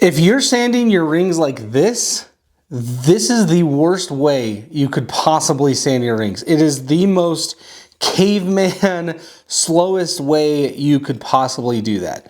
If you're sanding your rings like this is the worst way you could possibly sand your rings. It is the most caveman, slowest way you could possibly do that.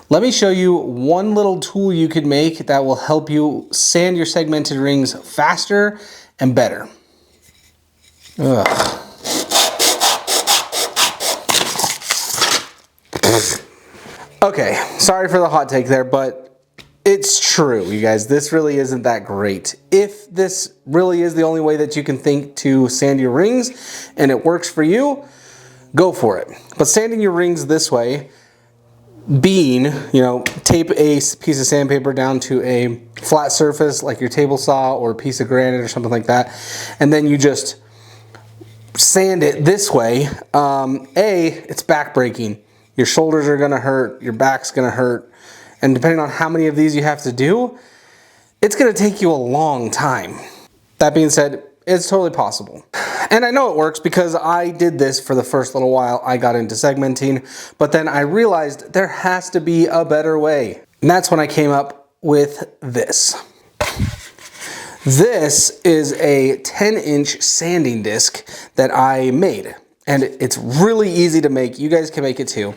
Let me show you one little tool you could make that will help you sand your segmented rings faster and better. Ugh. Okay, sorry for the hot take there, but it's true, you guys. This really isn't that great. If this really is the only way that you can think to sand your rings and it works for you, go for it. But sanding your rings this way, tape a piece of sandpaper down to a flat surface like your table saw or a piece of granite or something like that, and then you just sand it this way, it's back-breaking. Your shoulders are gonna hurt, your back's gonna hurt, and depending on how many of these you have to do, it's gonna take you a long time. That being said, it's totally possible. And I know it works because I did this for the first little while. I got into segmenting, but then I realized there has to be a better way. And that's when I came up with this. This is a 10-inch sanding disc that I made. And it's really easy to make. You guys can make it too.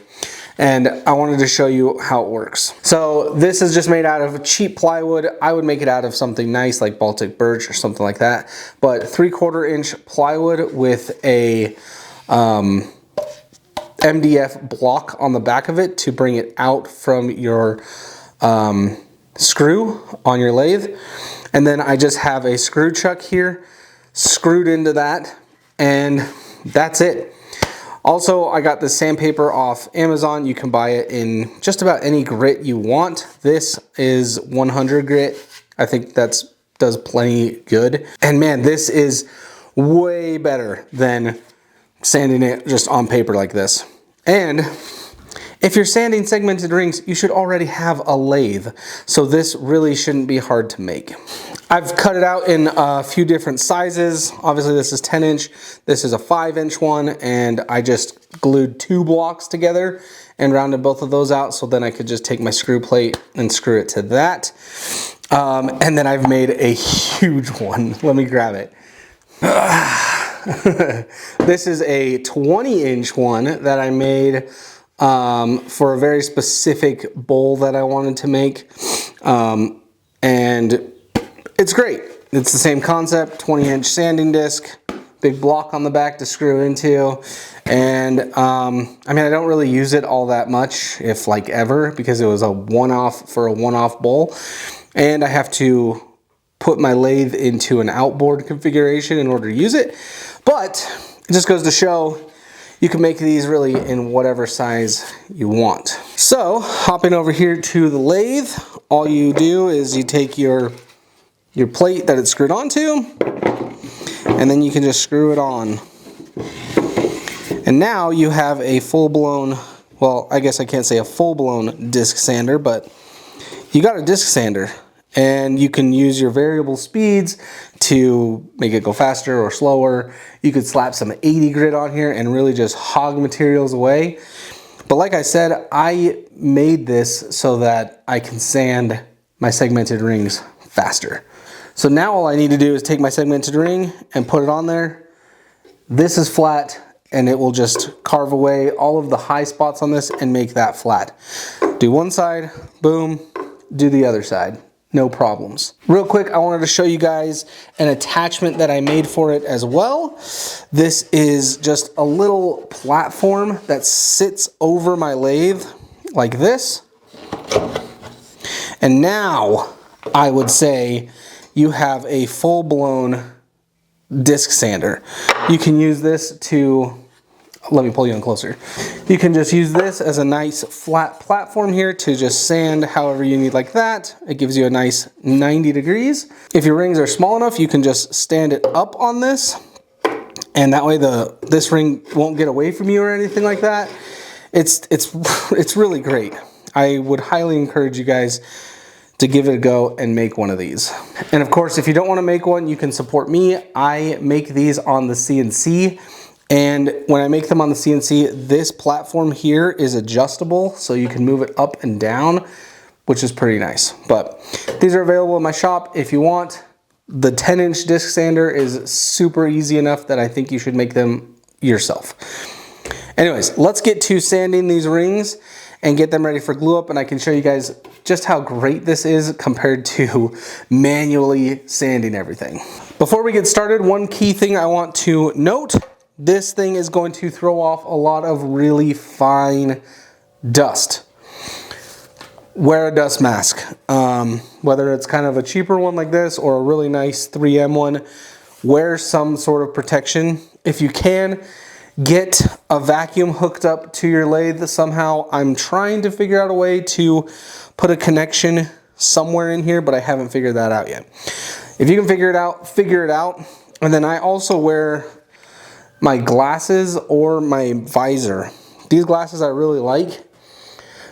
And I wanted to show you how it works. So this is just made out of cheap plywood. I would make it out of something nice like Baltic birch or something like that. But 3/4 inch plywood with a MDF block on the back of it to bring it out from your screw on your lathe. And then I just have a screw chuck here screwed into that, and that's it. Also, I got this sandpaper off Amazon. You can buy it in just about any grit you want. This is 100 grit. I think that does plenty good. And man, this is way better than sanding it just on paper like this. And if you're sanding segmented rings, you should already have a lathe. So this really shouldn't be hard to make. I've cut it out in a few different sizes. Obviously this is 10 inch, this is a 5-inch one, and I just glued 2 blocks together and rounded both of those out, so then I could just take my screw plate and screw it to that. And then I've made a huge one. Let me grab it. This is a 20-inch one that I made for a very specific bowl that I wanted to make. And it's great. It's the same concept, 20-inch sanding disc, big block on the back to screw into. And I mean, I don't really use it all that much, if like ever, because it was a one-off for a one-off bowl. And I have to put my lathe into an outboard configuration in order to use it. But it just goes to show you can make these really in whatever size you want. So hopping over here to the lathe, all you do is you take your plate that it's screwed onto, and then you can just screw it on. And now you have a full-blown, well, I guess I can't say a full-blown disc sander, but you got a disc sander. And you can use your variable speeds to make it go faster or slower. You could slap some 80 grit on here and really just hog materials away. But like I said, I made this so that I can sand my segmented rings faster. So now all I need to do is take my segmented ring and put it on there. This is flat, and it will just carve away all of the high spots on this and make that flat. Do one side, boom, do the other side. No problems. Real quick, I wanted to show you guys an attachment that I made for it as well. This is just a little platform that sits over my lathe like this. And now I would say you have a full-blown disc sander. You can use this to, let me pull you in closer. You can just use this as a nice flat platform here to just sand however you need like that. It gives you a nice 90 degrees. If your rings are small enough, you can just stand it up on this, and that way this ring won't get away from you or anything like that. It's really great. I would highly encourage you guys to give it a go and make one of these. And of course, if you don't want to make one, you can support me. I make these on the CNC. And when I make them on the CNC, this platform here is adjustable, so you can move it up and down which is pretty nice. But these are available in my shop if you want. The 10-inch disc sander is super easy enough that I think you should make them yourself. Anyways, let's get to sanding these rings and get them ready for glue up, and I can show you guys just how great this is compared to manually sanding everything. Before we get started, one key thing I want to note, this thing is going to throw off a lot of really fine dust. Wear a dust mask. Whether it's kind of a cheaper one like this or a really nice 3M one, wear some sort of protection. If you can, get a vacuum hooked up to your lathe somehow. I'm trying to figure out a way to put a connection somewhere in here, but I haven't figured that out yet. If you can figure it out, figure it out. And then I also wear my glasses or my visor. These glasses I really like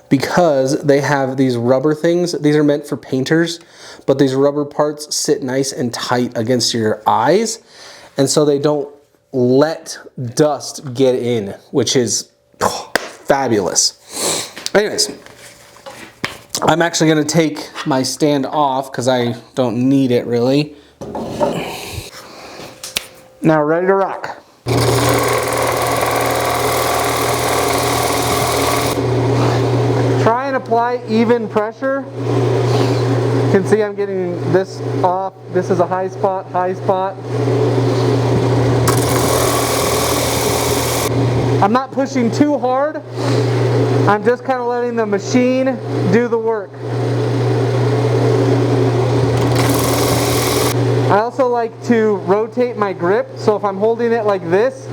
because they have these rubber things. These are meant for painters, but these rubber parts sit nice and tight against your eyes, and so they don't let dust get in, which is fabulous. Anyways, I'm actually gonna take my stand off because I don't need it really. Now ready to rock. Try and apply even pressure. You can see I'm getting this off. This is a high spot, high spot. I'm not pushing too hard. I'm just kind of letting the machine do the work. I also like to rotate my grip, so if I'm holding it like this,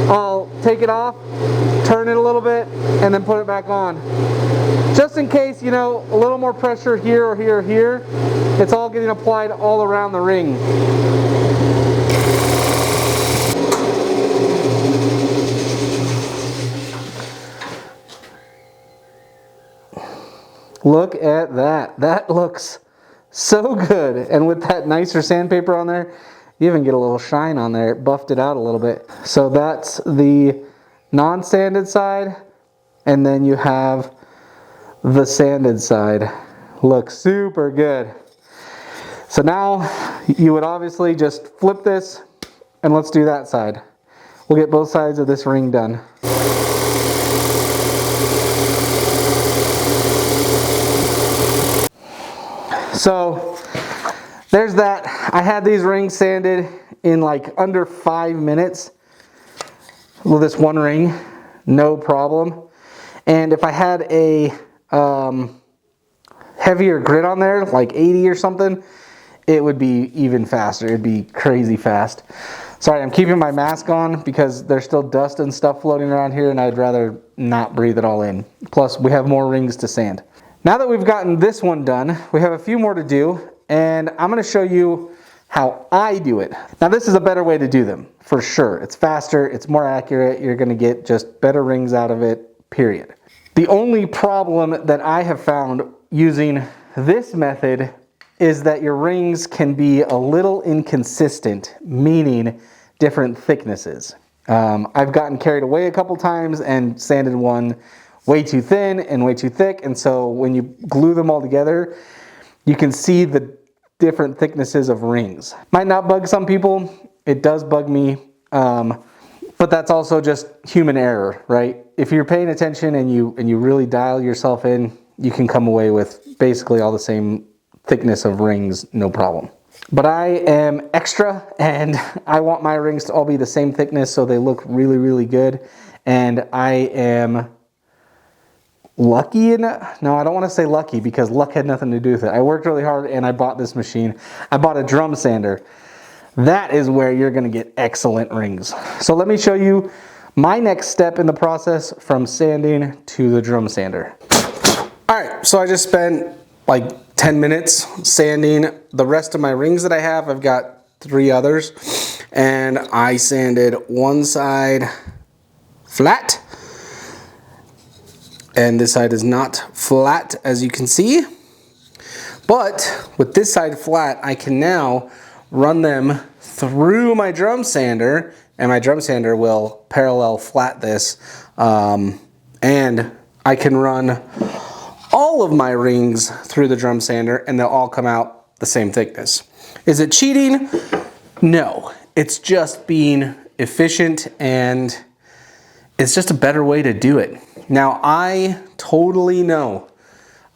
I'll take it off, turn it a little bit, and then put it back on. Just in case, you know, a little more pressure here or here or here, it's all getting applied all around the ring. Look at that. That looks so good. And with that nicer sandpaper on there, you even get a little shine on there. It buffed it out a little bit. So that's the non-sanded side. And then you have the sanded side. Looks super good. So now you would obviously just flip this and let's do that side. We'll get both sides of this ring done. So there's that. I had these rings sanded in like under 5 minutes. Well, this one ring, no problem. And if I had a heavier grit on there, like 80 or something, it would be even faster. It'd be crazy fast. Sorry, I'm keeping my mask on because there's still dust and stuff floating around here, and I'd rather not breathe it all in. Plus, we have more rings to sand. Now that we've gotten this one done, we have a few more to do, and I'm going to show you how I do it. Now this is a better way to do them, for sure. It's faster, it's more accurate, you're going to get just better rings out of it, period. The only problem that I have found using this method is that your rings can be a little inconsistent, meaning different thicknesses. I've gotten carried away a couple times and sanded one way too thin and way too thick, and so when you glue them all together, you can see the different thicknesses of rings. Might not bug some people, it does bug me, but that's also just human error, right? If you're paying attention and you really dial yourself in, you can come away with basically all the same thickness of rings, no problem. But I am extra, and I want my rings to all be the same thickness so they look really, really good, and I am lucky enough. No, I don't want to say lucky because luck had nothing to do with it. I worked really hard and I bought this machine. I bought a drum sander. That is where you're going to get excellent rings. So let me show you my next step in the process from sanding to the drum sander. All right, so I just spent like 10 minutes sanding the rest of my rings that I have. I've got 3 others, and I sanded one side flat, and this side is not flat, as you can see. But with this side flat, I can now run them through my drum sander, and my drum sander will parallel flat this, and I can run all all of my rings through the drum sander and they'll all come out the same thickness. Is it cheating? No, it's just being efficient, and it's just a better way to do it. Now, I totally know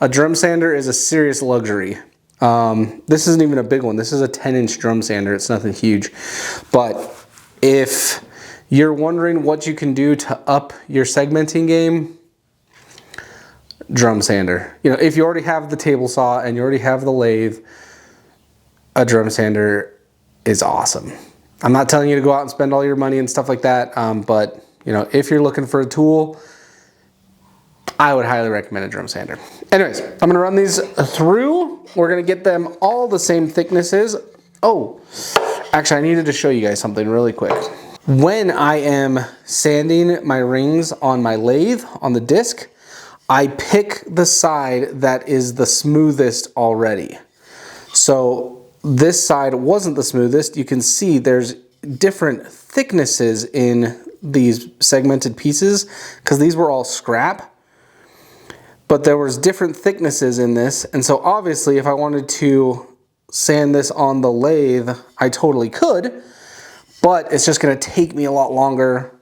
a drum sander is a serious luxury. This isn't even a big one. This is a 10-inch drum sander. It's nothing huge. But if you're wondering what you can do to up your segmenting game, drum sander. You know, if you already have the table saw and you already have the lathe, a drum sander is awesome. I'm not telling you to go out and spend all your money and stuff like that, but you know, if you're looking for a tool, I would highly recommend a drum sander. Anyways, I'm gonna run these through. We're gonna get them all the same thicknesses. Oh, actually, I needed to show you guys something really quick. When I am sanding my rings on my lathe, on the disc, I pick the side that is the smoothest already. So this side wasn't the smoothest. You can see there's different thicknesses in these segmented pieces because these were all scrap. But there was different thicknesses in this. And so obviously if I wanted to sand this on the lathe, I totally could, but it's just gonna take me a lot longer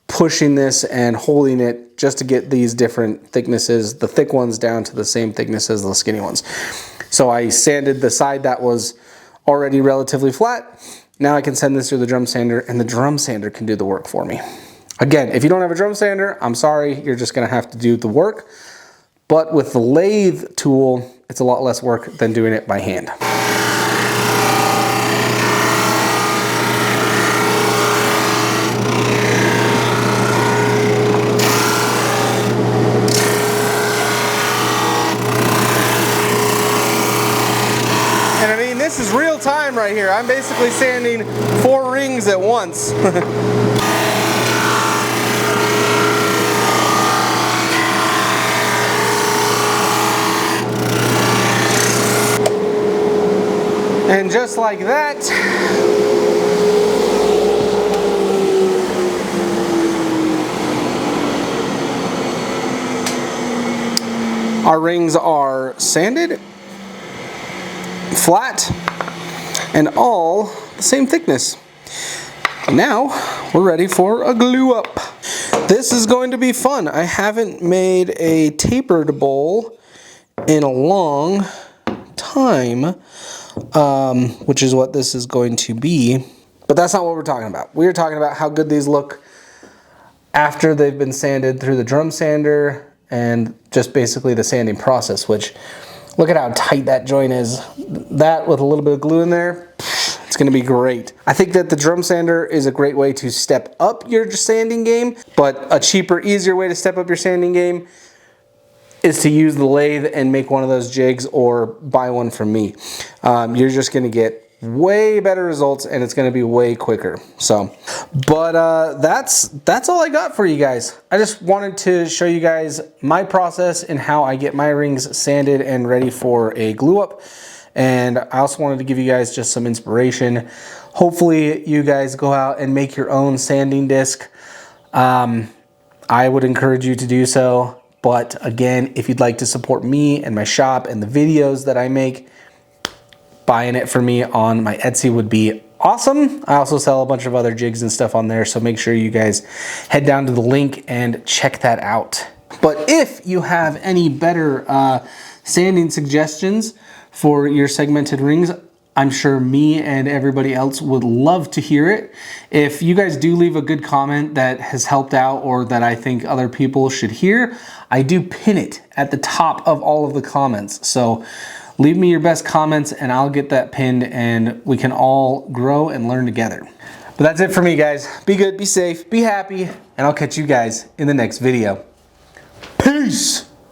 pushing this and holding it just to get these different thicknesses, the thick ones down to the same thickness as the skinny ones. So I sanded the side that was already relatively flat. Now I can send this through the drum sander, and the drum sander can do the work for me. Again, if you don't have a drum sander, I'm sorry, you're just gonna have to do the work. But with the lathe tool, it's a lot less work than doing it by hand. And I mean, this is real time right here. I'm basically sanding 4 rings at once. And just like that, our rings are sanded, flat, and all the same thickness. Now we're ready for a glue up. This is going to be fun. I haven't made a tapered bowl in a long time. Which is what this is going to be. But that's not what we're talking about. We're talking about how good these look after they've been sanded through the drum sander and just basically the sanding process, which look at how tight that joint is. That with a little bit of glue in there, it's gonna be great. I think that the drum sander is a great way to step up your sanding game, but a cheaper, easier way to step up your sanding game is to use the lathe and make one of those jigs or buy one from me. You're just gonna get way better results and it's gonna be way quicker. So, but that's all I got for you guys. I just wanted to show you guys my process and how I get my rings sanded and ready for a glue up. And I also wanted to give you guys just some inspiration. Hopefully you guys go out and make your own sanding disc. I would encourage you to do so. But again, if you'd like to support me and my shop and the videos that I make, buying it for me on my Etsy would be awesome. I also sell a bunch of other jigs and stuff on there, so make sure you guys head down to the link and check that out. But if you have any better sanding suggestions for your segmented rings, I'm sure me and everybody else would love to hear it. If you guys do leave a good comment that has helped out or that I think other people should hear, I do pin it at the top of all of the comments. So leave me your best comments and I'll get that pinned and we can all grow and learn together. But that's it for me, guys. Be good, be safe, be happy, and I'll catch you guys in the next video. Peace!